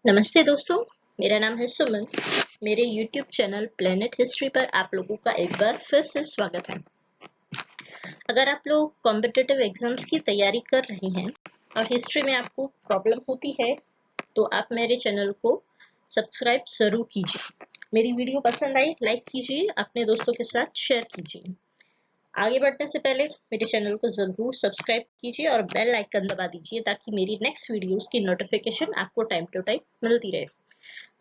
नमस्ते दोस्तों, मेरा नाम है सुमन। मेरे YouTube चैनल प्लेनेट हिस्ट्री पर आप लोगों का एक बार फिर से स्वागत है। अगर आप लोग कॉम्पिटिटिव एग्जाम्स की तैयारी कर रहे हैं और हिस्ट्री में आपको प्रॉब्लम होती है तो आप मेरे चैनल को सब्सक्राइब ज़रूर कीजिए। मेरी वीडियो पसंद आई लाइक कीजिए, अपने दोस्तों के साथ शेयर कीजिए। आगे बढ़ने से पहले मेरे चैनल को ज़रूर सब्सक्राइब कीजिए और बेल आइकन दबा दीजिए ताकि मेरी नेक्स्ट वीडियोस की नोटिफिकेशन आपको टाइम टू टाइम मिलती रहे।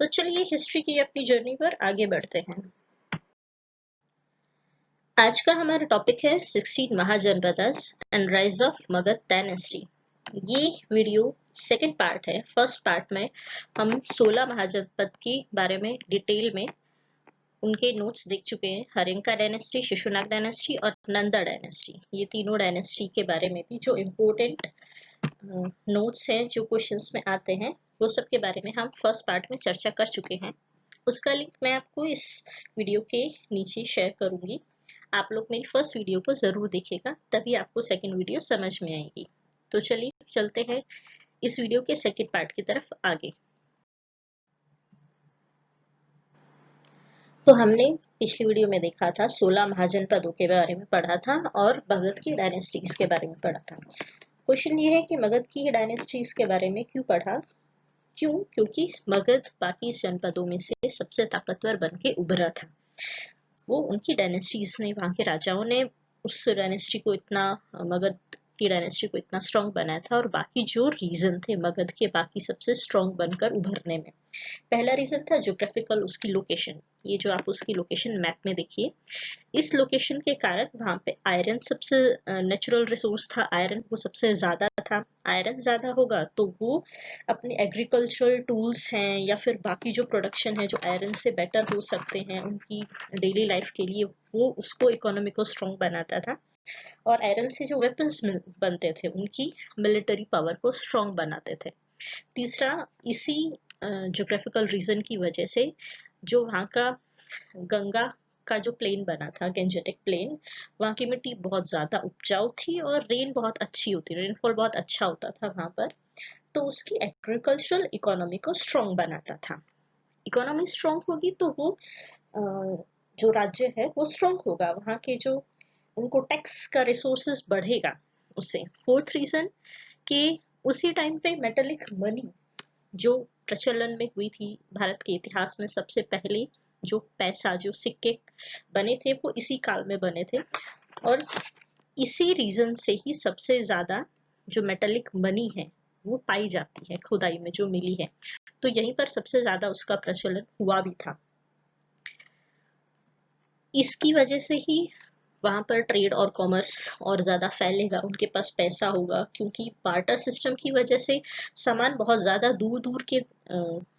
तो चलिए हिस्ट्री की अपनी जर्नी पर आगे बढ़ते हैं। आज का हमारा टॉपिक है 16 mahajanapadas and rise of Magadh dynasty. ये वीडियो सेकंड पार्ट है। फर्स्ट पार्ट में हम 16 महाजनपद के बारे में डिटेल में उनके नोट्स देख चुके हैं। हरिंका डायनेस्टी, शिशुनाग डायनेस्टी और नंदा डायनेस्टी, ये तीनों डायनेस्टी के बारे में भी जो इम्पोर्टेंट नोट्स हैं, जो क्वेश्चंस में आते हैं, वो सब के बारे में हम फर्स्ट पार्ट में चर्चा कर चुके हैं। उसका लिंक मैं आपको इस वीडियो के नीचे शेयर करूंगी। आप लोग मेरी फर्स्ट वीडियो को जरूर देखिएगा, तभी आपको सेकंड वीडियो समझ में आएगी। तो चलिए चलते हैं इस वीडियो के सेकंड पार्ट की तरफ आगे। तो हमने पिछली वीडियो में देखा था 16 महाजनपदों के बारे में पढ़ा था और मगध की डायनेस्टीज के बारे में पढ़ा था। क्वेश्चन ये है कि मगध की डायनेस्टीज के बारे में क्यों पढ़ा? क्योंकि मगध बाकी जनपदों में से सबसे ताकतवर बन के उभरा था। वो उनकी डायनेस्टीज ने, वहाँ के राजाओं ने उस डायनेस्टी को इतना, मगध की डायनेस्टी को इतना स्ट्रॉन्ग बनाया था। और बाकी जो रीजन थे मगध के बाकी सबसे स्ट्रॉन्ग बनकर उभरने में, पहला रीजन था ज्योग्राफिकल, उसकी लोकेशन। ये जो आप उसकी लोकेशन मैप में देखिए, इस लोकेशन के कारण वहाँ पे आयरन सबसे नेचुरल रिसोर्स था। आयरन वो सबसे ज्यादा था। आयरन ज्यादा होगा तो वो अपने एग्रीकल्चरल टूल्स हैं या फिर बाकी जो प्रोडक्शन है जो आयरन से बेटर हो सकते हैं उनकी डेली लाइफ के लिए, वो उसको इकोनॉमी को स्ट्रॉन्ग बनाता था। और आयरन से जो वेपन्स बनते थे उनकी मिलिट्री पावर को स्ट्रॉन्ग बनाते थे। तीसरा, इसी ज्योग्राफिकल रीजन की वजह से जो वहाँ का गंगा का जो प्लेन बना था, गेंजेटिक प्लेन, वहाँ की मिट्टी बहुत ज्यादा उपजाऊ थी और रेन बहुत अच्छी होती, रेनफॉल बहुत अच्छा होता था वहाँ पर। तो उसकी एग्रीकल्चरल इकोनॉमी को स्ट्रॉन्ग बनाता था। इकोनॉमी स्ट्रॉन्ग होगी तो वो जो राज्य है वो स्ट्रॉन्ग होगा, वहाँ के जो उनको टैक्स का रिसोर्सेज बढ़ेगा उससे। फोर्थ रीजन कि उसी टाइम पे मेटेलिक मनी जो प्रचलन में हुई थी, भारत के इतिहास में सबसे पहले जो पैसा, जो सिक्के बने थे वो इसी काल में बने थे। और इसी रीजन से ही सबसे ज्यादा जो मेटेलिक मनी है वो पाई जाती है, खुदाई में जो मिली है, तो यहीं पर सबसे ज्यादा उसका प्रचलन हुआ भी था। इसकी वजह से ही वहां पर ट्रेड और कॉमर्स और ज्यादा फैलेगा, उनके पास पैसा होगा, क्योंकि बार्टर सिस्टम की वजह से सामान बहुत ज्यादा दूर दूर के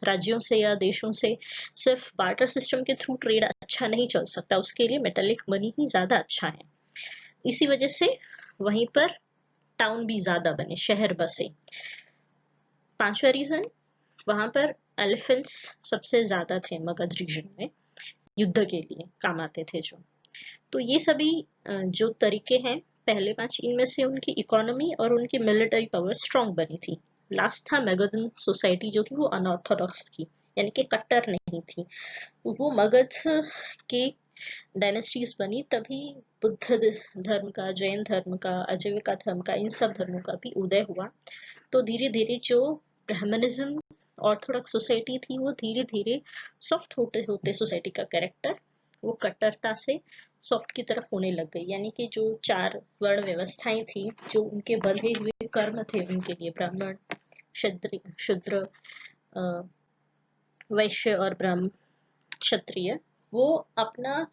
राज्यों से या देशों से सिर्फ बार्टर सिस्टम के थ्रू ट्रेड अच्छा नहीं चल सकता, उसके लिए मेटेलिक मनी ही ज्यादा अच्छा है। इसी वजह से वहीं पर टाउन भी ज्यादा बने, शहर बसे। पांचवा रीजन, वहां पर एलिफेंट्स सबसे ज्यादा थे मगध रीजन में, युद्ध के लिए काम आते थे जो। तो ये सभी जो तरीके हैं पहले पांच, इनमें से उनकी इकोनॉमी और उनकी मिलिट्री पावर स्ट्रॉन्ग बनी थी। लास्ट था मगधन सोसाइटी, जो कि वो अनऑर्थोडॉक्स थी, यानी कि कट्टर नहीं थी। वो मगध के डायनेस्टीज बनी तभी बुद्ध धर्म का, जैन धर्म का, आजीविका धर्म का, इन सब धर्मों का भी उदय हुआ। तो धीरे धीरे जो ब्राह्मणिज्म, ऑर्थोडॉक्स सोसाइटी थी, वो धीरे धीरे सॉफ्ट होते होते सोसाइटी का कैरेक्टर वो कट्टरता से सॉफ्ट की तरफ होने लग गई। यानी कि जो चार वर्ण व्यवस्थाएं थी, जो उनके बंधे हुए कर्म थे उनके लिए, ब्राह्मण, शूद्र, वैश्य और ब्राह्मण, क्षत्रिय, वो अपना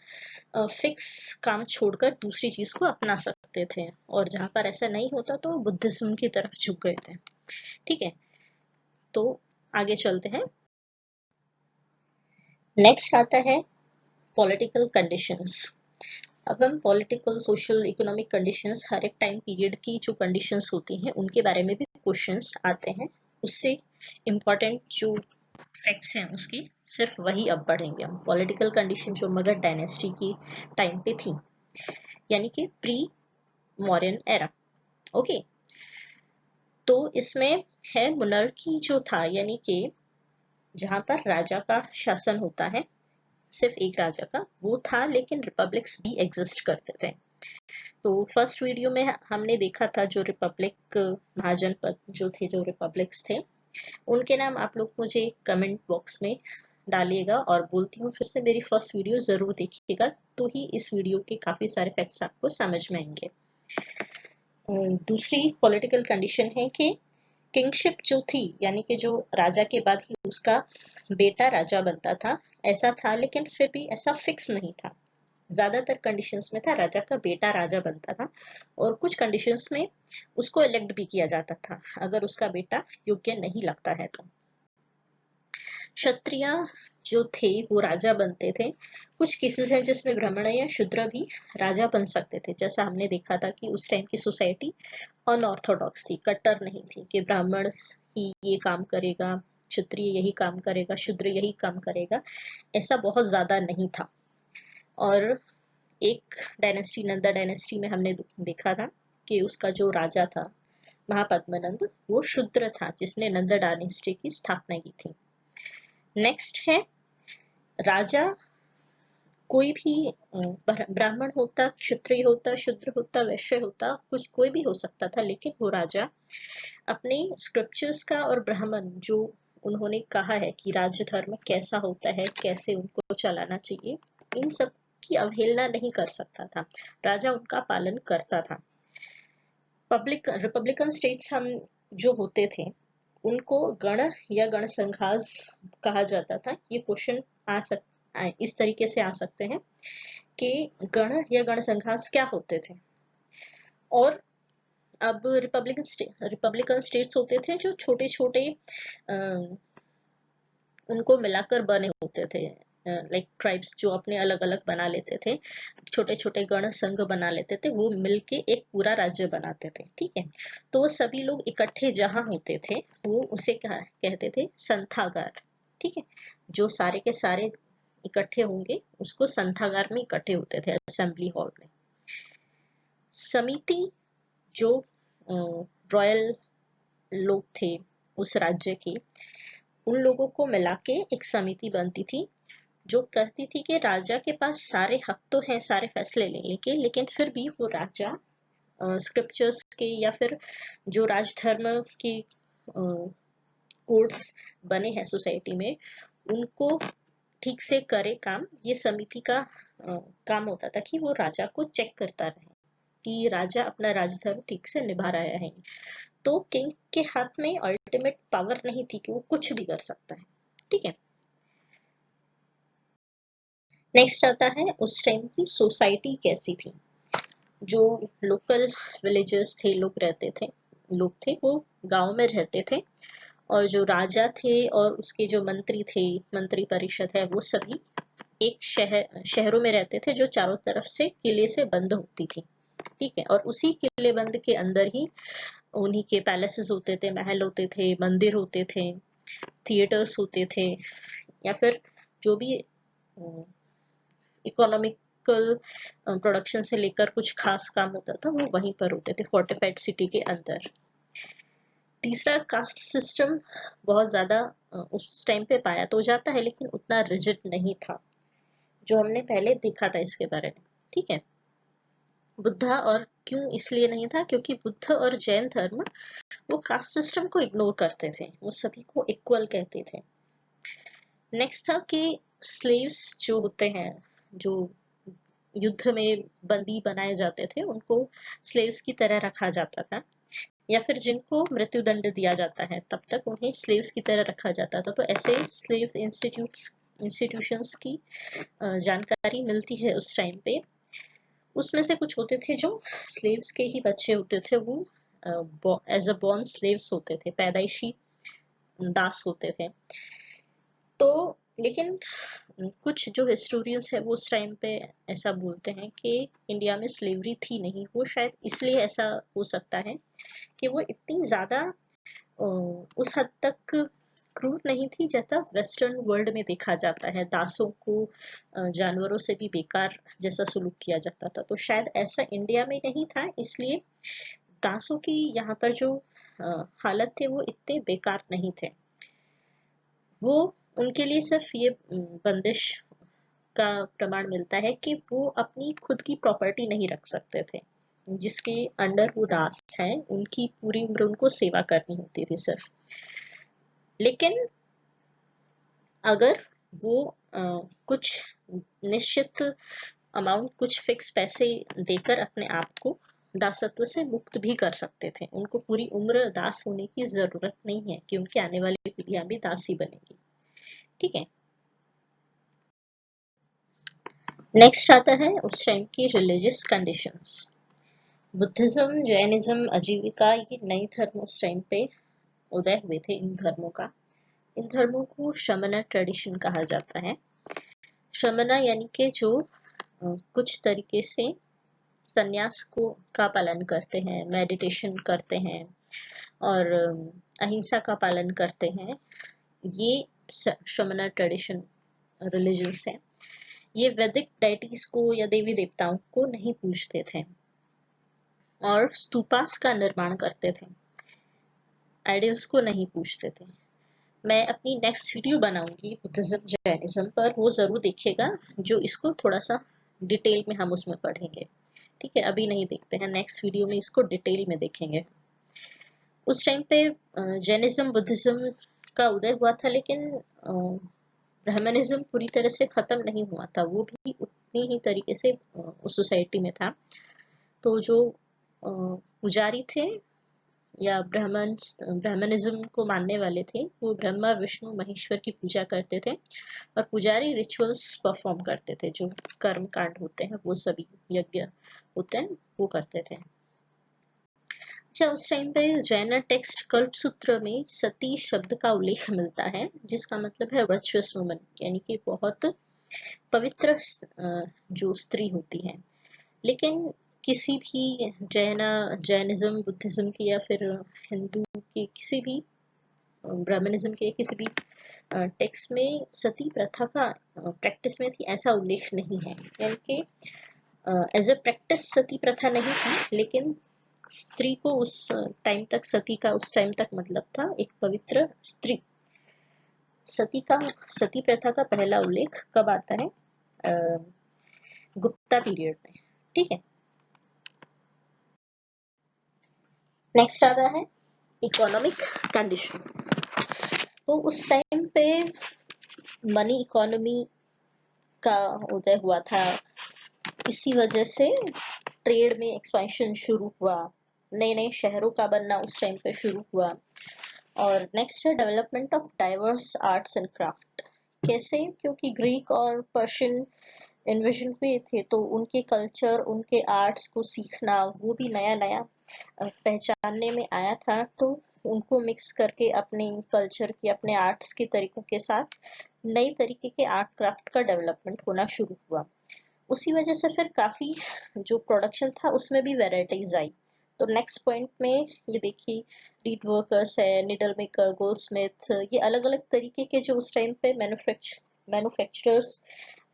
फिक्स काम छोड़कर दूसरी चीज को अपना सकते थे। और जहां पर ऐसा नहीं होता तो बुद्धिज्म की तरफ झुक गए थे। ठीक है, तो आगे चलते हैं। नेक्स्ट आता है पॉलिटिकल कंडीशंस। अब हम पॉलिटिकल, सोशल, इकोनॉमिक कंडीशंस, हर एक टाइम पीरियड की जो कंडीशंस होती हैं उनके बारे में भी क्वेश्चंस आते हैं। उससे इम्पोर्टेंट जो फैक्ट्स हैं उसकी सिर्फ वही अब पढ़ेंगे हम। पॉलिटिकल कंडीशन जो मगध डायनेस्टी की टाइम पे थी, यानी कि प्री मौर्यन एरा। ओके, तो इसमें है मोनार्की जो था, यानी कि जहां पर राजा का शासन होता है, सिर्फ एक राजा का वो था, लेकिन रिपब्लिक्स भी एग्जिस्ट करते थे। तो फर्स्ट वीडियो में हमने देखा था जो रिपब्लिक महाजनपद जो थे, जो रिपब्लिक्स थे, उनके नाम आप लोग मुझे कमेंट बॉक्स में डालिएगा, और बोलती हूँ फिर से मेरी फर्स्ट वीडियो जरूर देखिएगा, तो ही इस वीडियो के काफी सारे फैक्ट्स आपको समझ में आएंगे। दूसरी पॉलिटिकल कंडीशन है कि किंगशिप जो थी, यानी कि जो राजा के बाद ही उसका बेटा राजा बनता था, ऐसा था, लेकिन फिर भी ऐसा फिक्स नहीं था। ज्यादातर कंडीशंस में था राजा का बेटा राजा बनता था, और कुछ कंडीशंस में उसको इलेक्ट भी किया जाता था अगर उसका बेटा योग्य नहीं लगता है तो। क्षत्रिय जो थे वो राजा बनते थे। कुछ केसेस हैं जिसमें ब्राह्मण या शूद्र भी राजा बन सकते थे, जैसा हमने देखा था कि उस टाइम की सोसाइटी अनऑर्थोडॉक्स थी, कट्टर नहीं थी कि ब्राह्मण ही ये काम करेगा, क्षत्रिय यही काम करेगा, शूद्र यही काम करेगा, ऐसा बहुत ज्यादा नहीं था। और एक डायनेस्टी, नंदा डायनेस्टी में हमने देखा था कि उसका जो राजा था महापद्मनंद, वो शूद्र था जिसने नंदा डायनेस्टी की स्थापना की थी। नेक्स्ट है राजा, कोई भी ब्राह्मण होता, क्षत्रिय होता, शूद्र होता, वैश्य होता, कुछ कोई भी हो सकता था, लेकिन वो राजा अपने स्क्रिप्चर्स का और ब्राह्मण जो उन्होंने कहा है कि राज्य धर्म कैसा होता है, कैसे उनको चलाना चाहिए, इन सब की अवहेलना नहीं कर सकता था, राजा उनका पालन करता था। रिपब्लिकन स्टेट्स हम जो होते थे उनको गण या गण संघास कहा जाता था। ये क्वेश्चन इस तरीके से आ सकते हैं कि गण या गण संघास क्या होते थे। और अब रिपब्लिकन स्टेट्स होते थे जो छोटे छोटे उनको मिलाकर बने होते थे, लाइक ट्राइब्स जो अपने अलग अलग बना लेते थे, छोटे छोटे गण संघ बना लेते थे, वो मिलके एक पूरा राज्य बनाते थे। ठीक है, तो वो सभी लोग इकट्ठे जहां होते थे वो उसे कहते थे संथागार। ठीक है, जो सारे के सारे इकट्ठे होंगे उसको संथागार में इकट्ठे होते थे, असेंबली हॉल में। समिति जो रॉयल लोग थे उस राज्य के, उन लोगों को मिला के एक समिति बनती थी जो कहती थी कि राजा के पास सारे हक तो हैं सारे फैसले लेने के, लेकिन फिर भी वो राजा स्क्रिप्चर्स के या फिर जो राजधर्म के कोड्स बने हैं सोसाइटी में, उनको ठीक से करे काम। ये समिति का काम होता था कि वो राजा को चेक करता रहे कि राजा अपना राजधर्म ठीक से निभा रहा है। तो किंग के हाथ में अल्टीमेट पावर नहीं थी कि वो कुछ भी कर सकता है। ठीक है, नेक्स्ट आता है उस टाइम की सोसाइटी कैसी थी। जो लोकल विलेजर्स थे, लोग थे वो गांव में रहते थे, और जो राजा थे और उसके जो मंत्री थे, मंत्री परिषद है, वो सभी एक शहरों में रहते थे जो चारों तरफ से किले से बंद होती थी। ठीक है, और उसी किले बंद के अंदर ही उन्हीं के पैलेसेस होते थे, महल होते थे, मंदिर होते थे, थिएटर्स होते थे, या फिर जो भी इकोनॉमिकल प्रोडक्शन से लेकर कुछ खास काम होता था वो वहीं पर होते थे, फोर्टिफाइड सिटी के अंदर। तीसरा, कास्ट सिस्टम बहुत ज्यादा उस टाइम पे पाया तो जाता है, लेकिन उतना रिजिड नहीं था जो हमने पहले देखा था इसके बारे में। ठीक है, बुद्धा, और क्यों इसलिए नहीं था क्योंकि बुद्ध और जैन धर्म वो कास्ट सिस्टम को इग्नोर करते थे, वो सभी को इक्वल कहते थे। नेक्स्ट था कि स्लेव्स जो होते हैं, जो युद्ध में बंदी बनाए जाते थे, उनको स्लेव्स की तरह रखा जाता था, या फिर जिनको मृत्युदंड दिया जाता है तब तक उन्हें स्लेव्स की तरह रखा जाता था। तो ऐसे स्लेव इंस्टीट्यूशंस की जानकारी मिलती है उस टाइम पे। उसमें से कुछ होते थे जो स्लेव्स के ही बच्चे होते थे, वो एज अ बॉर्न स्लेव्स होते थे, पैदाइशी दास होते थे। तो लेकिन कुछ जो हिस्टोरियंस है वो उस टाइम पे ऐसा बोलते हैं कि इंडिया में स्लेवरी थी नहीं। वो शायद इसलिए ऐसा हो सकता है कि वो इतनी ज्यादा उस हद तक क्रूर नहीं थी जैसा वेस्टर्न वर्ल्ड में देखा जाता है, दासों को जानवरों से भी बेकार जैसा सुलूक किया जाता था। तो शायद ऐसा इंडिया में नहीं था, इसलिए दासों की यहाँ पर जो हालत थे वो इतने बेकार नहीं थे। वो उनके लिए सिर्फ ये बंदिश का प्रमाण मिलता है कि वो अपनी खुद की प्रॉपर्टी नहीं रख सकते थे। जिसके अंडर वो दास हैं, उनकी पूरी उम्र उनको सेवा करनी होती थी सिर्फ। लेकिन अगर वो कुछ निश्चित अमाउंट, कुछ फिक्स पैसे देकर अपने आप को दासत्व से मुक्त भी कर सकते थे। उनको पूरी उम्र दास होने की जरूरत नहीं है कि उनकी आने वाली पीढ़ियां भी दास ही बनेगी। ठीक है। नेक्स्ट आता है उस टाइम की रिलीजियस कंडीशंस। बुद्धिज्म, जैनिज्म, आजीविका, ये नए धर्म उस टाइम पे उदय हुए थे। इन धर्मों का, इन धर्मों को शमना ट्रेडिशन कहा जाता है। शमना यानी कि जो कुछ तरीके से संन्यास को का पालन करते हैं, मेडिटेशन करते हैं और अहिंसा का पालन करते हैं। ये शमना ट्रेडिशन रिलीजन्स है। ये वैदिक डाइटीज को या देवी देवताओं को नहीं पूजते थे और स्तूपास का निर्माण करते थे, आइडल्स को नहीं पूजते थे। मैं अपनी नेक्स्ट वीडियो बनाऊंगी बुद्धिज्म जैनिज्म पर, वो जरूर देखिएगा, जो इसको थोड़ा सा डिटेल में हम उसमें पढ़ेंगे। ठीक है, अभी नहीं देखते हैं, नेक्स्ट वीडियो में इसको डिटेल में देखेंगे। उस टाइम पे जैनिज्म बुद्धिज्म का उदय हुआ था, लेकिन ब्राह्मणिज्म पूरी तरह से खत्म नहीं हुआ था, वो भी उतनी ही तरीके से उस सोसाइटी में था। तो जो पुजारी थे या ब्राह्मणिज्म को मानने वाले थे, वो ब्रह्मा विष्णु महेश्वर की पूजा करते थे और पुजारी रिचुअल्स परफॉर्म करते थे, जो कर्म कांड होते हैं, वो सभी यज्ञ होते हैं, वो करते थे। अच्छा, उस टाइम पे जैन टेक्स्ट कल्पसूत्र में सती शब्द का उल्लेख मिलता है, जिसका मतलब है वर्चुअस वुमन, यानी कि बहुत पवित्र जो स्त्री होती है। लेकिन किसी भी जैनिज्म, बुद्धिज्म की या फिर हिंदू की किसी भी ब्राह्मणिज्म के किसी भी टेक्स्ट में सती प्रथा का प्रैक्टिस में थी ऐसा उल्लेख नहीं है। यानी कि एज ए प्रैक्टिस सती प्रथा नहीं थी, लेकिन स्त्री को उस टाइम तक, सती का उस टाइम तक मतलब था एक पवित्र स्त्री। सती प्रथा का पहला उल्लेख कब आता है? गुप्ता पीरियड में। ठीक है। नेक्स्ट आता है इकोनॉमिक कंडीशन। तो उस टाइम पे मनी इकोनॉमी का उदय हुआ था, इसी वजह से ट्रेड में एक्सपेंशन शुरू हुआ, नए नए शहरों का बनना उस टाइम पे शुरू हुआ। और नेक्स्ट है development of diverse arts and craft. कैसे? क्योंकि ग्रीक और पर्शियन इन्वेजन हुए थे, तो उनके कल्चर, उनके आर्ट्स को सीखना, वो भी नया नया पहचानने में आया था। तो उनको मिक्स करके अपने कल्चर के, अपने आर्ट्स के तरीकों के साथ नई तरीके के आर्ट क्राफ्ट का डेवलपमेंट होना शुरू हुआ। उसी वजह से फिर काफी जो प्रोडक्शन था उसमें भी वेराइटीज आई। तो नेक्स्ट पॉइंट में ये देखिए, रीड वर्कर्स है, निडल मेकर, गोल्ड स्मिथ, ये अलग अलग तरीके के जो उस टाइम पे मैन्युफैक्चरर्स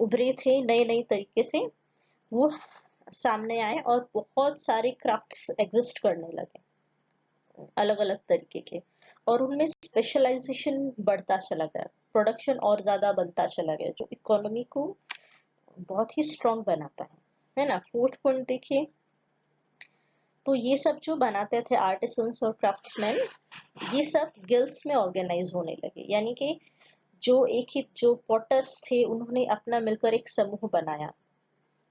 उभरे थे नए नए तरीके से, वो सामने आए और बहुत सारे क्राफ्ट्स एग्जिस्ट करने लगे अलग अलग तरीके के, और उनमें स्पेशलाइजेशन बढ़ता चला गया, प्रोडक्शन और ज्यादा बनता चला गया, जो इकोनॉमी को बहुत ही स्ट्रॉन्ग बनाता है ना। फोर्थ पॉइंट देखिए, तो ये सब जो बनाते थे आर्टिसंस और क्राफ्ट्समैन, ये सब गिल्ड्स में ऑर्गेनाइज होने लगे। यानी कि जो एक ही जो पॉटर्स थे, उन्होंने अपना मिलकर एक समूह बनाया।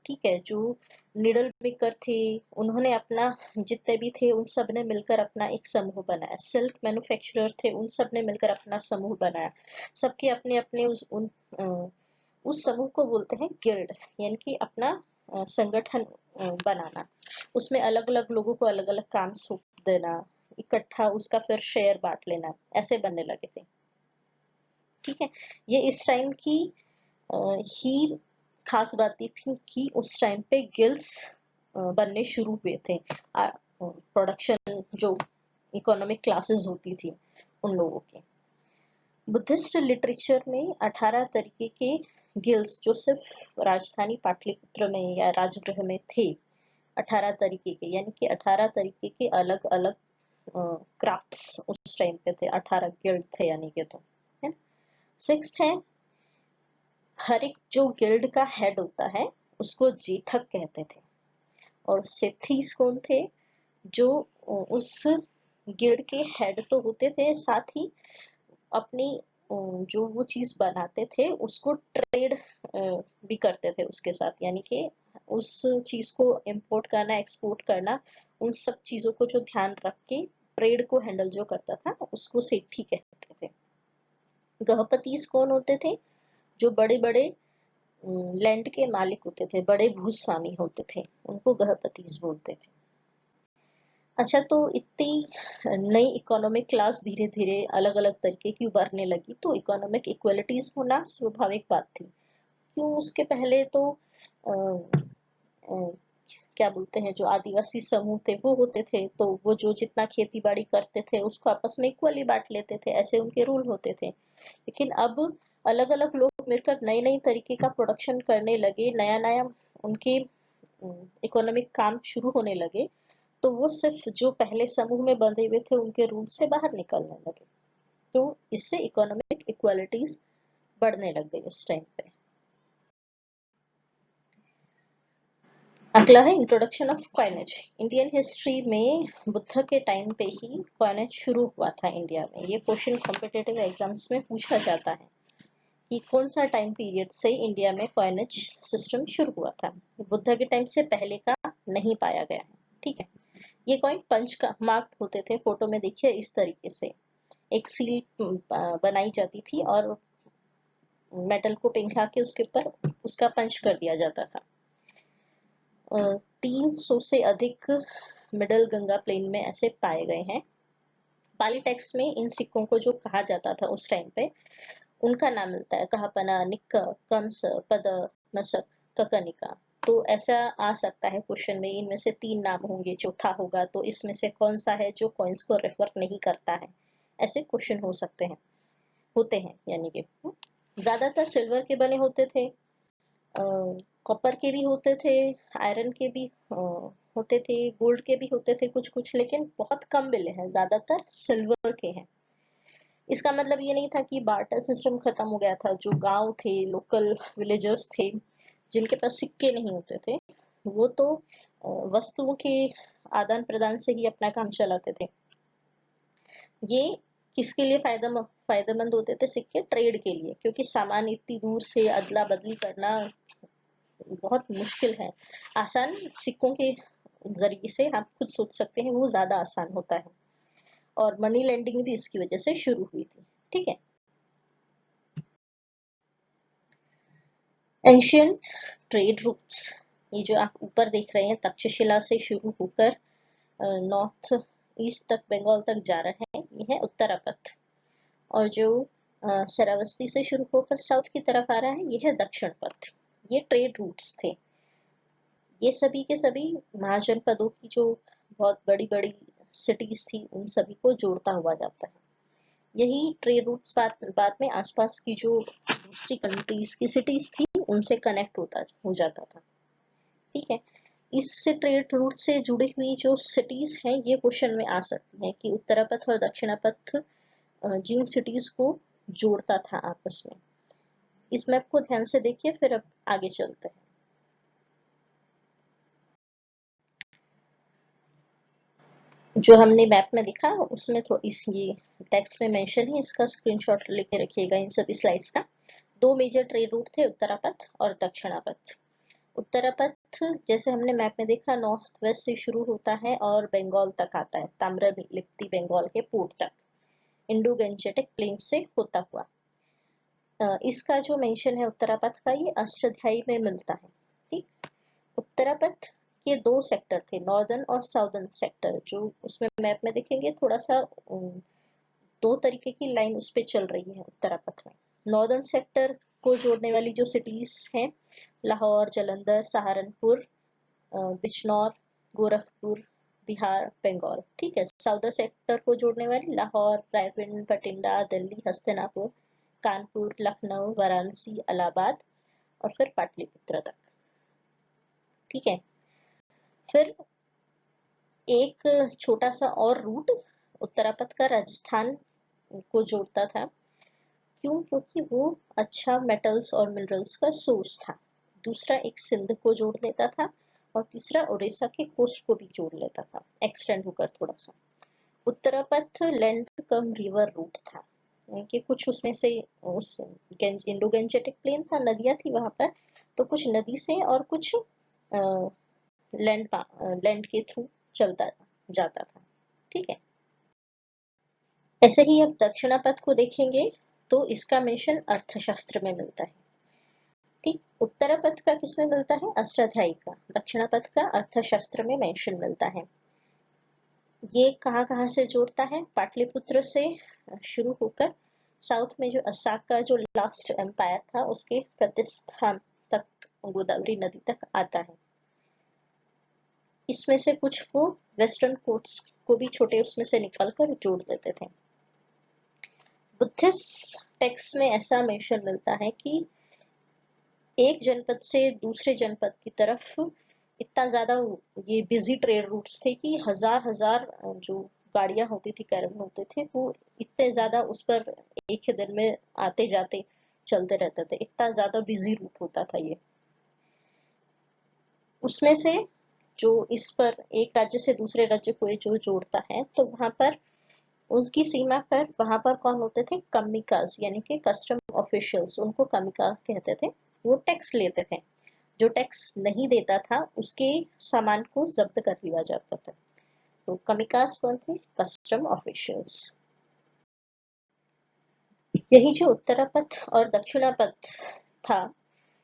ठीक है। जो निडल मेकर थे, उन्होंने अपना, जितने भी थे उन सब ने मिलकर अपना एक समूह बनाया। सिल्क मैन्युफैक्चरर थे, उन सब ने मिलकर अपना समूह बनाया। सबके अपने अपने उस समूह को बोलते हैं गिल्ड, यानी कि अपना संगठन बनाना। उसमें अलग अलग लोगों को अलग अलग काम सौंप देना, इकट्ठा उसका फिर शेयर बांट लेना, ऐसे बनने लगे थे। ठीक है। ये इस टाइम की ही खास बात ये थी कि उस टाइम पे गिल्ड्स बनने शुरू हुए थे। प्रोडक्शन जो इकोनॉमिक क्लासेस होती थी उन लोगों की। बुद्धिस्ट लिटरेचर में 18 तरीके के गिल्ड्स, जो सिर्फ राजधानी पाटलिपुत्र में या राजगृह में थे, 18 तरीके के, यानी कि 18 तरीके के अलग अलग क्राफ्ट्स उस टाइम पे थे, 18 गिल्ड थे यानी कि, तो है। सिक्स्थ है, हर एक जो गिल्ड का हेड होता है उसको जेठक कहते थे। और सेथीस कौन थे? जो उस गिल्ड के हेड तो होते थे, साथ ही अपनी जो वो चीज बनाते थे उसको ट्रेड भी करते थे उसके साथ, यानी कि उस चीज को इंपोर्ट करना, एक्सपोर्ट करना, उन सब चीजों को जो ध्यान रख के ट्रेड को हैंडल जो करता था उसको सेठी कहते थे। गहपतीस कौन होते थे? जो बड़े बड़े लैंड के मालिक होते थे, बड़े भूस्वामी होते थे, उनको गहपतीस बोलते थे। अच्छा, तो इतनी नई इकोनॉमिक क्लास धीरे धीरे अलग अलग तरीके की उभरने लगी, तो इकोनॉमिक इक्वलिटीज होना स्वाभाविक बात थी। क्यों? उसके पहले तो आ, आ, क्या बोलते हैं, जो आदिवासी समूह थे वो होते थे, तो वो जो जितना खेती बाड़ी करते थे उसको आपस में इक्वली बांट लेते थे, ऐसे उनके रूल होते थे। लेकिन अब अलग अलग लोग मिलकर नए नए तरीके का प्रोडक्शन करने लगे, नया नया उनके इकोनॉमिक काम शुरू होने लगे, तो वो सिर्फ जो पहले समूह में बंधे हुए थे उनके रूल से बाहर निकलने लगे। तो इससे इकोनॉमिक इक्वालिटीज बढ़ने लग गई उस टाइम पे। अगला है introduction of coinage. Indian history में बुद्ध के टाइम पे ही कॉइनेज शुरू हुआ था इंडिया में। ये क्वेश्चन कॉम्पिटिटिव एग्जाम्स में पूछा जाता है कि कौन सा टाइम पीरियड से इंडिया में कॉइनेज सिस्टम शुरू हुआ था। बुद्ध के टाइम से पहले का नहीं पाया गया है, ठीक है। ये कॉइन पंच का मार्क्ड होते थे, फोटो में देखिए इस तरीके से एक सील बनाई जाती थी और मेटल को पिघला के उसके ऊपर उसका पंच कर दिया जाता था। 300 से अधिक मिडल गंगा प्लेन में ऐसे पाए गए हैं। पाली टेक्स्ट में इन सिक्कों को जो कहा जाता था उस टाइम पे, उनका नाम मिलता है कहपना, निक्का, कंस, पद, मसक, ककनिका। तो ऐसा आ सकता है क्वेश्चन में, इनमें से 3 नाम होंगे, चौथा होगा तो इसमें से कौन सा है जो कॉइन्स को रेफर नहीं करता है। ऐसे क्वेश्चन हो सकते हैं, होते हैं, यानी कि ज्यादातर सिल्वर के बने होते थे, कॉपर के भी होते थे, आयरन के भी होते थे, गोल्ड के भी होते थे कुछ कुछ, लेकिन बहुत कम मिले हैं, ज्यादातर सिल्वर के हैं। इसका मतलब ये नहीं था कि बार्टर सिस्टम खत्म हो गया था। जो गांव थे, लोकल विलेजर्स थे, जिनके पास सिक्के नहीं होते थे, वो तो वस्तुओं के आदान प्रदान से ही अपना काम चलाते थे। ये किसके लिए फायदेमंद होते थे सिक्के? ट्रेड के लिए, क्योंकि सामान इतनी दूर से अदला बदली करना बहुत मुश्किल है। आसान सिक्कों के जरिए से आप खुद सोच सकते हैं, वो ज्यादा आसान होता है। और मनी लेंडिंग भी इसकी वजह से शुरू हुई थी, ठीक है। एंशियंट ट्रेड रूट्स, ये जो आप ऊपर देख रहे हैं, तक्षशिला से शुरू होकर नॉर्थ ईस्ट तक, बंगाल तक जा रहे हैं, ये है उत्तरापथ। और जो श्रावस्ती से शुरू होकर साउथ की तरफ आ रहा है, ये है दक्षिण पथ। ये ट्रेड रूट्स थे। ये सभी के सभी महाजनपदों की जो बहुत बड़ी बड़ी सिटीज थी, उन सभी को जोड़ता हुआ जाता है। यही ट्रेड रूट्स बाद में आसपास की जो दूसरी कंट्रीज की सिटीज थी उनसे कनेक्ट हो जाता था, ठीक है। इससे ट्रेड रूट से जुड़ी हुई जो सिटीज हैं, ये क्वेश्चन में आ सकती हैं कि उत्तरापथ और दक्षिणापथ जिन सिटीज को जोड़ता था आपस में। इस मैप को ध्यान से देखिए, फिर अब आगे चलते हैं। जो हमने मैप में देखा उसमें तो ये टेक्स्ट में मेंशन है, इसका स्क्रीनशॉट लेके रखिएगा इन सभी स्लाइड्स का। 2 मेजर ट्रेड रूट थे, उत्तरापथ और दक्षिणापथ। उत्तरापथ जैसे हमने मैप में देखा, नॉर्थ वेस्ट से शुरू होता है और बंगाल तक आता है, ताम्रलिप्ति बंगाल के पोर्ट तक, इंडो गंजेटिक प्लेन से होता हुआ। इसका जो मेंशन है उत्तरापथ का, ये अष्टाध्यायी में मिलता है, ठीक। उत्तरापथ के 2 सेक्टर थे, नॉर्दर्न और साउदर्न सेक्टर। जो उसमें मैप में देखेंगे थोड़ा सा 2 तरीके की लाइन उस पे चल रही है उत्तरापथ में। नॉर्दर्न सेक्टर को जोड़ने वाली जो सिटीज हैं, लाहौर, जालंधर, सहारनपुर, बिजनौर, गोरखपुर, बिहार, बंगाल, ठीक है। साउदर्न सेक्टर को जोड़ने वाली लाहौर, रायबरेली, बठिंडा, दिल्ली, हस्तिनापुर, कानपुर, लखनऊ, वाराणसी, इलाहाबाद और फिर पाटलिपुत्र तक, ठीक है। फिर एक छोटा सा और रूट उत्तरापथ का राजस्थान को जोड़ता था। क्यों? क्योंकि वो अच्छा मेटल्स और मिनरल्स का सोर्स था। दूसरा एक सिंध को जोड़ लेता था और तीसरा उड़ीसा के कोस्ट को भी जोड़ लेता था, एक्सटेंड होकर थोड़ा सा। उत्तरापथ लैंड कम रिवर रूट था, यानी कि कुछ उसमें से उस इंडो गंजेटिक प्लेन था, नदियां थी वहां पर, तो कुछ नदी से और कुछ लैंड लैंड के थ्रू चलता जाता था। ठीक है, ऐसे ही अब दक्षिणापथ को देखेंगे तो इसका मेंशन अर्थशास्त्र में मिलता है। ठीक, उत्तरापथ का किसमें मिलता है? अष्टाध्यायी का। दक्षिणापथ का अर्थशास्त्र में मेंशन मिलता है। ये कहाँ कहाँ से जोड़ता है? पाटलिपुत्र से शुरू होकर साउथ में जो असाक का जो लास्ट एम्पायर था उसके प्रतिष्ठान तक गोदावरी नदी तक आता है। इसमें से कुछ वो वेस्टर्न कोट्स को भी छोटे उसमें से निकालकर जोड़ देते थे। बुद्धिस्ट टेक्स्ट में ऐसा मेंशन मिलता है कि एक जनपद से दूसरे जनपद की तरफ इतना ज्यादा ये बिजी ट्रेड रूट्स थे कि हजार हजार जो गाड़ियां होती थी, कैरवन होते थे, वो इतने ज्यादा उस पर एक ही दिन में आते जाते चलते रहते थे, इतना ज्यादा बिजी रूट होता था ये। उसमें से जो इस पर एक राज्य से दूसरे राज्य को जो जोड़ता है, तो वहां पर उनकी सीमा पर वहां पर कौन होते थे? कमिकाज, यानी कि कस्टम ऑफिशियल्स, उनको कमिका कहते थे। वो टैक्स लेते थे, जो टैक्स नहीं देता था उसके सामान को जब्त कर लिया जाता था। तो कमिकाज कौन थे? Custom officials. यही जो उत्तरापथ और दक्षिणापथ था,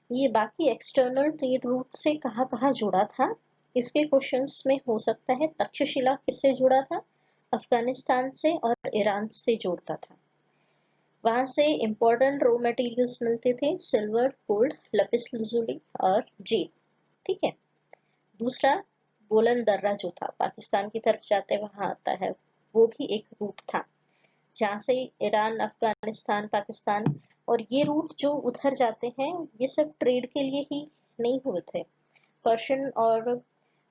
ये बाकी एक्सटर्नल ट्रेड रूट से कहाँ कहाँ जुड़ा था? इसके क्वेश्चंस में हो सकता है तक्षशिला किससे जुड़ा था? अफगानिस्तान से और ईरान से जोड़ता था। वहां से इंपॉर्टेंट रॉ मटेरियल्स मिलते थे, सिल्वर, गोल्ड, लपिस लजुली और जेड। ठीक है, दूसरा बोलन दर्रा जो था पाकिस्तान की तरफ जाते वहां आता है, वो भी एक रूट था जहाँ से ईरान, अफगानिस्तान, पाकिस्तान, और ये रूट जो उधर जाते हैं ये सिर्फ ट्रेड के लिए ही नहीं हुए थे। पर्शियन और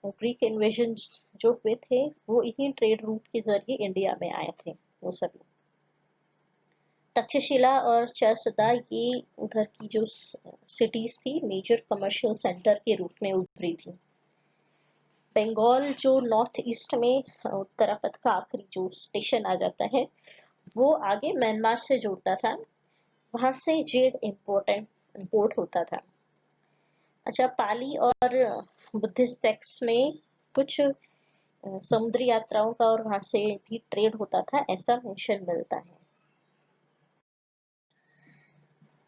ग्रीक इन्वेजन जो हुए थे वो इन्हीं ट्रेड रूट के जरिए इंडिया में आए थे वो सभी। तक्षशिला और चरसदा ये उधर की जो सिटीज थी, मेजर कमर्शियल सेंटर के रूप में उभरी थी। बंगाल जो नॉर्थ ईस्ट में उत्तरापथ का आखिरी जो स्टेशन आ जाता है, वो आगे म्यांमार से जोड़ता था, वहां से जेड इंपोर्ट होता था। अच्छा, पाली और बुद्धिस्ट टेक्स्ट में कुछ समुद्री यात्राओं का और वहां से भी ट्रेड होता था, ऐसा मेंशन मिलता है।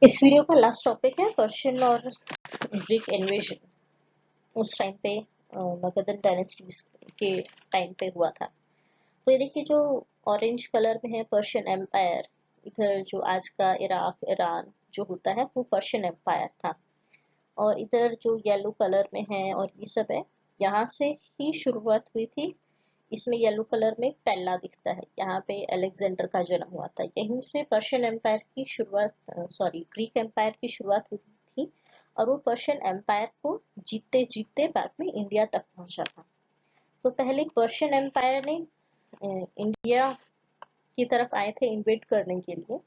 इस वीडियो का लास्ट टॉपिक है पर्शियन और ग्रीक इन्वेजन। उस टाइम पे मगधन डायनेस्टीज के टाइम पे हुआ था। तो ये देखिए जो ऑरेंज कलर में है पर्शियन एम्पायर, इधर जो आज का इराक, ईरान जो होता है वो पर्शियन एम्पायर था। और इधर जो येलो कलर में है और ये सब है, यहाँ से ही शुरुआत हुई थी। इसमें येलो कलर में पेल्ला दिखता है, यहाँ पे अलेक्जेंडर का जन्म हुआ था। यहीं से पर्शियन एम्पायर की शुरुआत, ग्रीक एम्पायर की शुरुआत हुई थी, और वो पर्शियन एम्पायर को जीतते जीतते बाद में इंडिया तक पहुंचा था। तो पहले पर्शियन एम्पायर ने इंडिया की तरफ आए थे इन्वेड करने के लिए,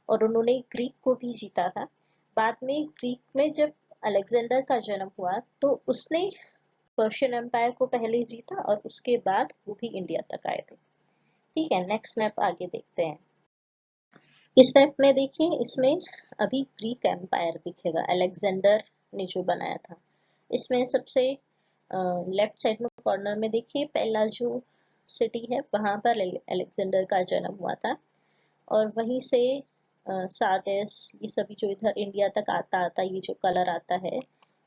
और उन्होंने ग्रीक को भी जीता था। बाद में ग्रीक में जब अलेक्जेंडर का जन्म हुआ तो उसने पर्शियन एम्पायर को पहले जीता और उसके बाद वो भी इंडिया तक आए थे। ठीक है, नेक्स्ट मैप आगे देखते हैं। इस मैप में देखिए, इसमें अभी ग्रीक एम्पायर दिखेगा, अलेक्जेंडर ने जो बनाया था। इसमें सबसे लेफ्ट साइड में कॉर्नर में देखिए पहला जो सिटी है वहां पर अलेक्जेंडर का जन्म हुआ था, और वहीं से सार्डिस ये सभी जो इधर इंडिया तक आता आता ये जो कलर आता है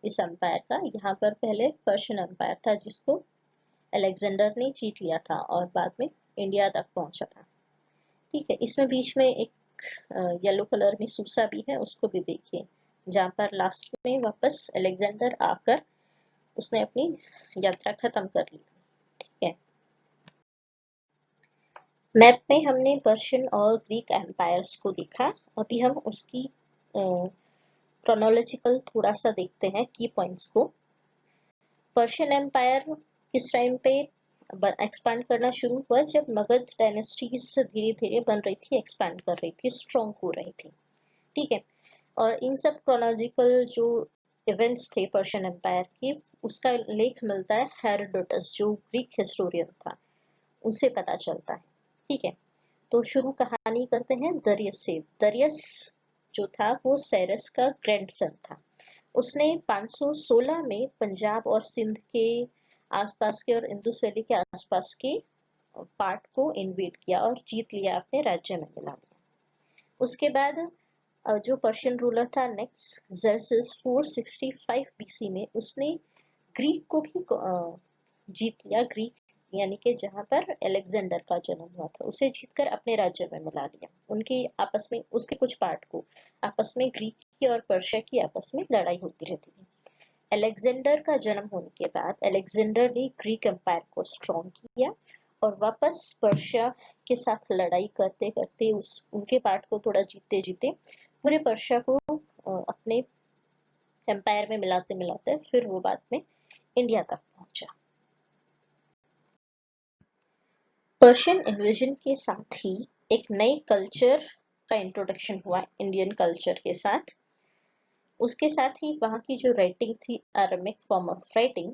इस एम्पायर का, यहाँ पर पहले पर्शियन एम्पायर था जिसको अलेक्जेंडर ने जीत लिया था और बाद में इंडिया तक पहुंचा था। ठीक है, इसमें बीच में एक येलो कलर में सूसा भी है, उसको भी देखिए, जहाँ पर लास्ट में वापस अलेक्जेंडर आकर उसने अपनी यात्रा खत्म कर ली। ठीक है, मैप में हमने पर्शियन और ग्रीक एम्पायर्स को देखा। अभी हम उसकी क्रोनोलॉजिकल थोड़ा सा देखते हैं की पॉइंट्स को। पर्शियन एम्पायर किस टाइम पे एक्सपांड करना शुरू हुआ? जब मगध डायनेस्टीज धीरे धीरे बन रही थी, एक्सपांड कर रही थी, स्ट्रॉन्ग हो रही थी। ठीक है। और इन सब क्रोनोलॉजिकल जो इवेंट्स थे पर्शियन एम्पायर के, उसका लेख मिलता है हेरोडोटस, जो ग्रीक हिस्टोरियन था, उससे पता चलता है। ठीक है, तो शुरू कहानी करते हैं दरियस से। दरियस जो था वो साइरस का ग्रैंडसन था। उसने 516 में पंजाब और सिंध के आसपास के और इंडस वैली के आसपास के पार्ट को इन्वेड किया और जीत लिया, अपने राज्य में मिला लिया। उसके बाद जो पर्शियन रूलर था नेक्स्ट, जर्सिस 465 बीसी में, उसने ग्रीक को भी जीत लिया। ग्रीक यानी कि जहां पर अलेक्जेंडर का जन्म हुआ था, उसे जीतकर अपने राज्य में मिला लिया। उनके आपस में, उसके कुछ पार्ट को आपस में, ग्रीक की और पर्शिया की आपस में लड़ाई होती रहती थी। अलेक्जेंडर का जन्म होने के बाद अलेक्जेंडर ने ग्रीक एम्पायर को स्ट्रॉन्ग किया और वापस पर्शिया के साथ लड़ाई करते करते उनके पार्ट को थोड़ा जीतते जीते पूरे पर्शिया को अपने एम्पायर में मिलाते मिलाते फिर वो बाद में इंडिया तक पहुंचा। पर्शियन इन्वेजन के साथ ही एक नए कल्चर का इंट्रोडक्शन हुआ इंडियन कल्चर के साथ। उसके साथ ही वहां की जो राइटिंग थी, अरामिक फॉर्म ऑफ राइटिंग,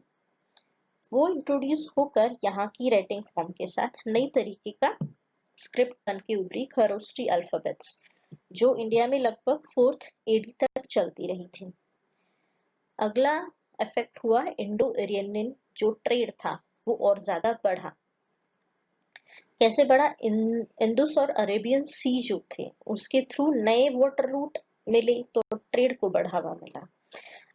वो इंट्रोड्यूस होकर यहाँ की राइटिंग फॉर्म के साथ नई तरीके का स्क्रिप्ट बन के उभरी, खरोष्टी अल्फाबेट्स, जो इंडिया में लगभग 4th AD तक चलती रही थी। अगला इफेक्ट हुआ इंडो एरियन जो ट्रेड था वो और ज्यादा बढ़ा। कैसे बढ़ा? इंडस और अरेबियन सी जो थे उसके थ्रू नए वाटर रूट मिले तो ट्रेड को बढ़ावा मिला।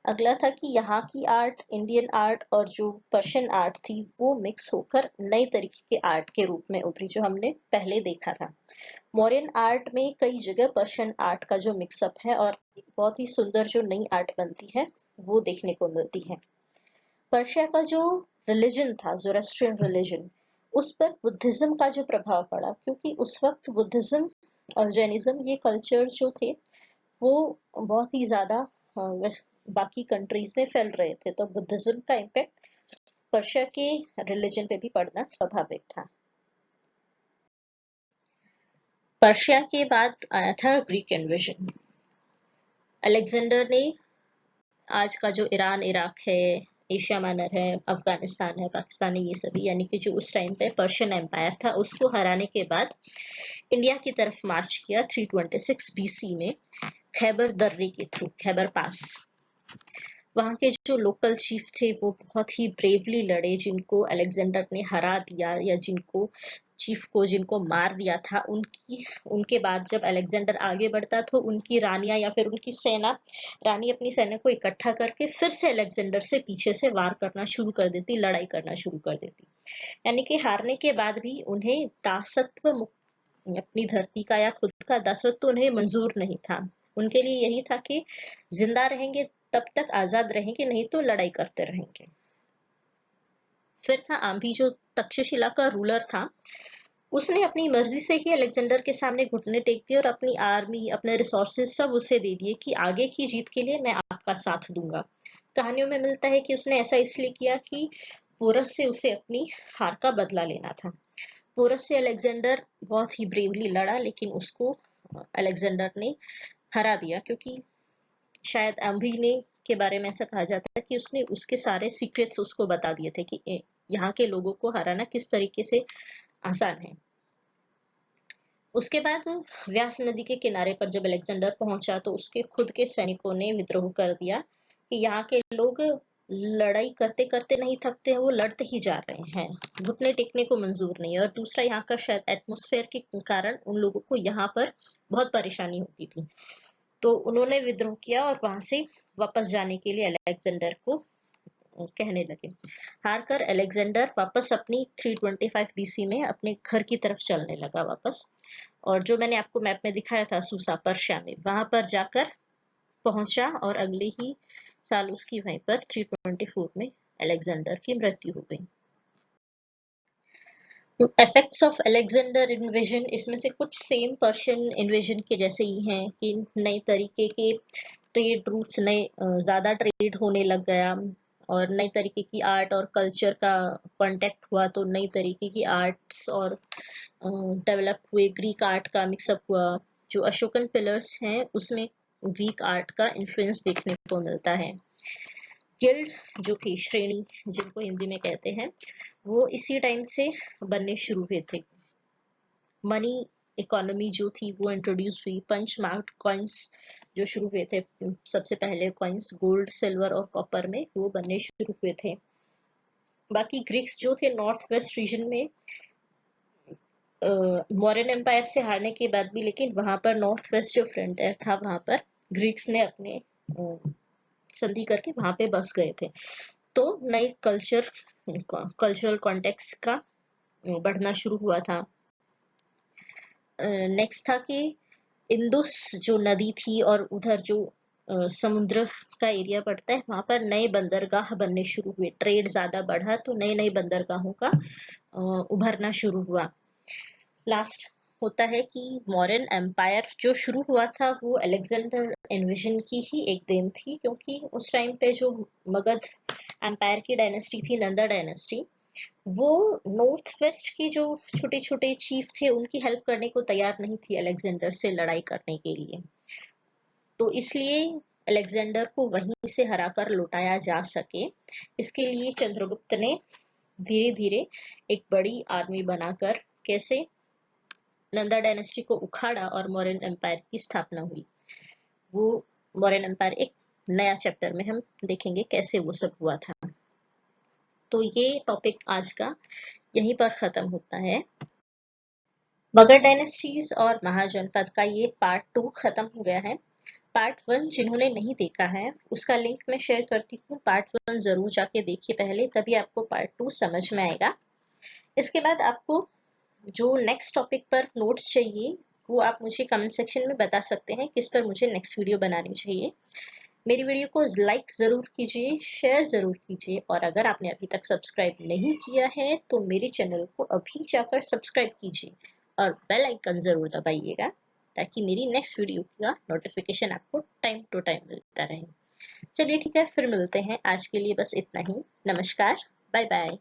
अगला था कि यहाँ की आर्ट, इंडियन आर्ट और जो पर्शियन आर्ट थी वो मिक्स होकर नए तरीके के आर्ट के रूप में उभरी, जो हमने पहले देखा था। मौर्यन आर्ट में कई जगह पर्शियन आर्ट का जो मिक्सअप है और बहुत ही सुंदर जो नई आर्ट बनती है वो देखने को मिलती है। पर्शिया का जो रिलीजन था, ज़ोरास्ट्रियन रिलीजन, उस पर बुद्धिज्म का जो प्रभाव पड़ा, क्योंकि उस वक्त बुद्धिज्म और जैनिज्म ये कल्चर जो थे वो बहुत ही ज्यादा बाकी कंट्रीज में फैल रहे थे, तो बुद्धिज्म का इम्पैक्ट पर्शिया के रिलीजन पे भी पड़ना स्वाभाविक था। पर्शिया के बाद आया था ग्रीक इन्वेजन। अलेक्जेंडर ने आज का जो ईरान, इराक है, एशिया माइनर है, अफगानिस्तान है, पाकिस्तान है, ये सभी, यानी कि जो उस टाइम पे पर्शियन एम्पायर था, उसको हराने के बाद इंडिया की तरफ मार्च किया 326 BC में खैबर दर्रे के थ्रू, खैबर पास। वहां के जो लोकल चीफ थे वो बहुत ही ब्रेवली लड़े, जिनको अलेक्जेंडर ने हरा दिया या जिनको मार दिया था। उनके बाद जब अलेक्जेंडर आगे बढ़ता तो उनकी रानियां या फिर उनकी रानी अपनी सेना को इकट्ठा करके फिर से अलेक्जेंडर से पीछे से वार करना शुरू कर देती, लड़ाई करना शुरू कर देती। यानी कि हारने के बाद भी उन्हें दासत्व, अपनी धरती का या खुद का दासत्व उन्हें मंजूर नहीं था। उनके लिए यही था कि जिंदा रहेंगे तब तक आजाद रहेंगे, नहीं तो लड़ाई करते रहेंगे। फिर था आम्भी, जो तक्षशिला का रूलर था। उसने अपनी मर्जी से ही अलेक्जेंडर के सामने घुटने टेक दिए और अपनी आर्मी, अपने रिसोर्सेज सब उसे दे दिए कि आगे की जीत के लिए मैं आपका साथ दूंगा। कहानियों में मिलता है कि उसने ऐसा इसलिए किया कि पोरस से उसे अपनी हार का बदला लेना था। पोरस से अलेक्जेंडर बहुत ही ब्रेवली लड़ा, लेकिन उसको अलेक्जेंडर ने हरा दिया, क्योंकि शायद एम्बी ने के बारे में ऐसा कहा जाता है कि उसने उसके सारे सीक्रेट्स उसको बता दिए थे कि यहाँ के लोगों को हराना किस तरीके से आसान है। उसके बाद व्यास नदी के किनारे पर जब अलेक्जेंडर पहुंचा तो उसके खुद के सैनिकों ने विद्रोह कर दिया कि यहाँ के लोग लड़ाई करते करते नहीं थकते हैं, वो लड़ते ही जा रहे हैं, घुटने टेकने को मंजूर नहीं है। और दूसरा, यहाँ का शायद एटमॉस्फेयर के कारण उन लोगों को यहाँ पर बहुत परेशानी होती थी, तो उन्होंने विद्रोह किया और वहां से वापस जाने के लिए अलेक्जेंडर को कहने लगे। हारकर अलेक्जेंडर वापस अपनी 325 BC में अपने घर की तरफ चलने लगा वापस, और जो मैंने आपको मैप में दिखाया था सूसा, पर्शिया में, वहां पर जाकर पहुंचा और अगले ही साल उसकी वहीं पर 324 में अलेक्जेंडर की मृत्यु हो गई। इफेक्ट्स ऑफ अलेक्जेंडर इन्वेजन, इसमें से कुछ सेम पर्शियन इन्वेजन के जैसे ही हैं कि नए तरीके के ट्रेड रूट्स, नए ज्यादा ट्रेड होने लग गया और नई तरीके की आर्ट और कल्चर का कांटेक्ट हुआ, तो नई तरीके की आर्ट्स और डेवलप हुए। ग्रीक आर्ट का मिक्सअप हुआ, जो अशोकन पिलर्स हैं उसमें ग्रीक आर्ट का इन्फ्लुएंस देखने को मिलता है। गिल्ड जो थी, श्रेणी जिनको हिंदी में कहते हैं, वो इसी टाइम से बनने शुरू हुए थे। मनी इकोनॉमी जो थी वो इंट्रोड्यूस हुई। पंच मार्क्ड कॉइन्स जो शुरू हुए थे, सबसे पहले कॉइन्स गोल्ड, सिल्वर और कॉपर में, वो बनने शुरू हुए थे। बाकी ग्रीक्स जो थे नॉर्थ वेस्ट रीजन में मौर्यन एम्पायर से हारने के बाद भी, लेकिन वहां पर नॉर्थ वेस्ट जो फ्रंटियर था वहां पर ग्रीक्स ने अपने संधि करके वहां पे बस गए थे। तो नई कल्चरल कॉन्टेक्स्ट का बढ़ना शुरू हुआ था। नेक्स्ट था कि इंदुस जो नदी थी और उधर जो समुद्र का एरिया पड़ता है, वहां पर नए बंदरगाह बनने शुरू हुए। ट्रेड ज्यादा बढ़ा तो नए नए बंदरगाहों का उभरना शुरू हुआ। लास्ट होता है कि मौर्यन एम्पायर जो शुरू हुआ था वो अलेक्जेंडर इन्वेजन की ही एक देन थी, क्योंकि उस टाइम पे जो मगध एम्पायर की डायनेस्टी थी, नंदा डायनेस्टी, वो नॉर्थ वेस्ट के जो छोटे छोटे चीफ थे उनकी हेल्प करने को तैयार नहीं थी अलेक्जेंडर से लड़ाई करने के लिए। तो इसलिए अलेक्जेंडर को वहीं से हराकर लौटाया जा सके, इसके लिए चंद्रगुप्त ने धीरे धीरे एक बड़ी आर्मी बनाकर कैसे नंदा डायनेस्टी को उखाड़ा और मौर्यन एम्पायर की स्थापना हुई। वो मौर्यन एम्पायर एक नया चैप्टर में हम देखेंगे कैसे वो सब हुआ था। तो ये टॉपिक आज का यहीं पर खत्म होता है। मगध डायनेस्टीज और महाजनपद का ये पार्ट 2 खत्म हो गया है। पार्ट 1 जिन्होंने नहीं देखा है उसका लिंक मैं शेयर करती हूँ, पार्ट 1 जरूर जाके देखिए पहले, तभी आपको पार्ट 2 समझ में आएगा। इसके बाद आपको जो नेक्स्ट टॉपिक पर नोट्स चाहिए वो आप मुझे कमेंट सेक्शन में बता सकते हैं किस पर मुझे नेक्स्ट वीडियो बनानी चाहिए। मेरी वीडियो को लाइक जरूर कीजिए, शेयर जरूर कीजिए, और अगर आपने अभी तक सब्सक्राइब नहीं किया है तो मेरे चैनल को अभी जाकर सब्सक्राइब कीजिए और बेल आइकन जरूर दबाइएगा ताकि मेरी नेक्स्ट वीडियो का नोटिफिकेशन आपको टाइम टू टाइम मिलता रहे। चलिए ठीक है, फिर मिलते हैं। आज के लिए बस इतना ही। नमस्कार, बाय बाय।